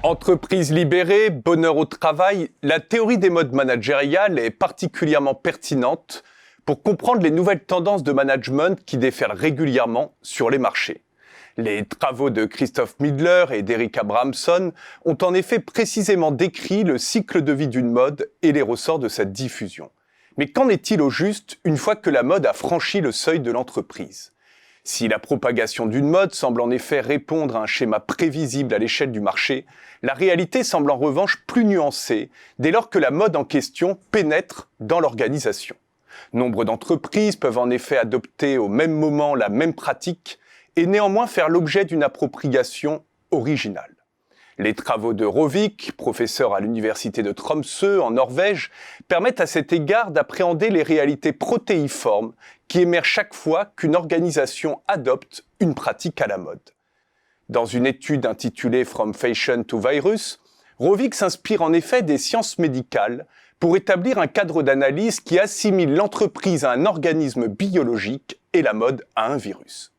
Entreprise libérée, bonheur au travail, la théorie des modes managériales est particulièrement pertinente pour comprendre les nouvelles tendances de management qui déferlent régulièrement sur les marchés. Les travaux de Christoph Midler et d'Eric Abrahamson ont en effet précisément décrit le cycle de vie d'une mode et les ressorts de sa diffusion. Mais qu'en est-il au juste une fois que la mode a franchi le seuil de l'entreprise ? Si la propagation d'une mode semble en effet répondre à un schéma prévisible à l'échelle du marché, la réalité semble en revanche plus nuancée dès lors que la mode en question pénètre dans l'organisation. Nombre d'entreprises peuvent en effet adopter au même moment la même pratique et néanmoins faire l'objet d'une appropriation originale. Les travaux de Rovik, professeur à l'université de Tromsø en Norvège, permettent à cet égard d'appréhender les réalités protéiformes qui émergent chaque fois qu'une organisation adopte une pratique à la mode. Dans une étude intitulée From Fashion to Virus, Rovik s'inspire en effet des sciences médicales pour établir un cadre d'analyse qui assimile l'entreprise à un organisme biologique et la mode à un virus.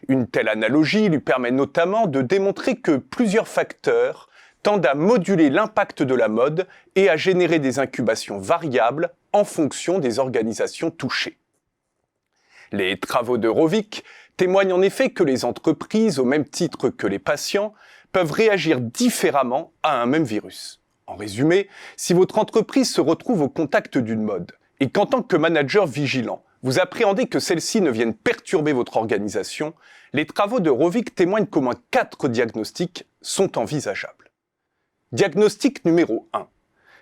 Une telle analogie lui permet notamment de démontrer que plusieurs facteurs tendent à moduler l'impact de la mode et à générer des incubations variables en fonction des organisations touchées. Les travaux de Rovik témoignent en effet que les entreprises, au même titre que les patients, peuvent réagir différemment à un même virus. En résumé, si votre entreprise se retrouve au contact d'une mode et qu'en tant que manager vigilant, vous appréhendez que celle-ci ne vienne perturber votre organisation, les travaux de Rovik témoignent qu'au moins 4 diagnostics sont envisageables. Diagnostic numéro 1.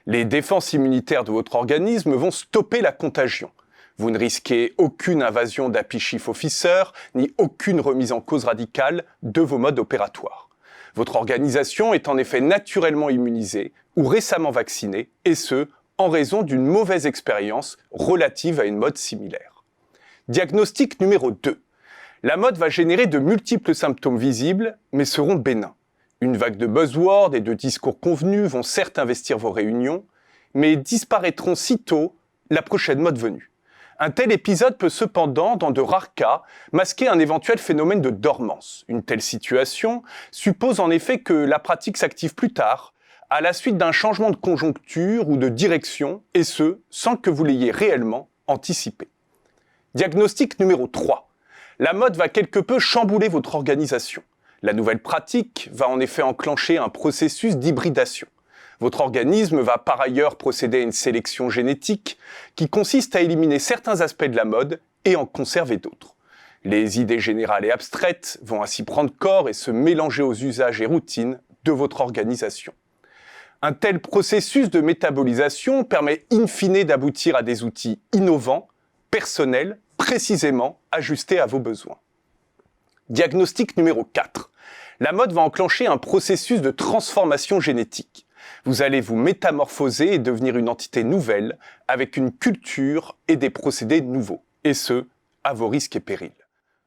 Les défenses immunitaires de votre organisme vont stopper la contagion. Vous ne risquez aucune invasion d'happy chief officer, ni aucune remise en cause radicale de vos modes opératoires. Votre organisation est en effet naturellement immunisée ou récemment vaccinée, et ce, en raison d'une mauvaise expérience relative à une mode similaire. Diagnostic numéro 2. La mode va générer de multiples symptômes visibles, mais seront bénins. Une vague de buzzwords et de discours convenus vont certes investir vos réunions, mais disparaîtront sitôt la prochaine mode venue. Un tel épisode peut cependant, dans de rares cas, masquer un éventuel phénomène de dormance. Une telle situation suppose en effet que la pratique s'active plus tard, à la suite d'un changement de conjoncture ou de direction, et ce, sans que vous l'ayez réellement anticipé. Diagnostic numéro 3. La mode va quelque peu chambouler votre organisation. La nouvelle pratique va en effet enclencher un processus d'hybridation. Votre organisme va par ailleurs procéder à une sélection génétique qui consiste à éliminer certains aspects de la mode et en conserver d'autres. Les idées générales et abstraites vont ainsi prendre corps et se mélanger aux usages et routines de votre organisation. Un tel processus de métabolisation permet in fine d'aboutir à des outils innovants, personnels, précisément ajustés à vos besoins. Diagnostic numéro 4. La mode va enclencher un processus de transformation génétique. Vous allez vous métamorphoser et devenir une entité nouvelle avec une culture et des procédés nouveaux, et ce, à vos risques et périls.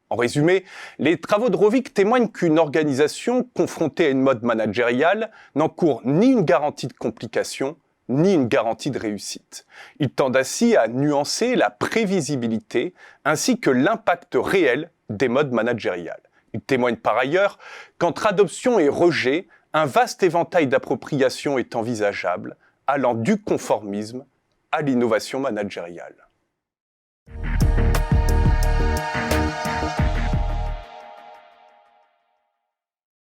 En résumé, les travaux de Rovik témoignent qu'une organisation confrontée à une mode managériale n'encourt ni une garantie de complication, ni une garantie de réussite. Ils tendent ainsi à nuancer la prévisibilité ainsi que l'impact réel des modes managériales. Ils témoignent par ailleurs qu'entre adoption et rejet, un vaste éventail d'appropriation est envisageable, allant du conformisme à l'innovation managériale.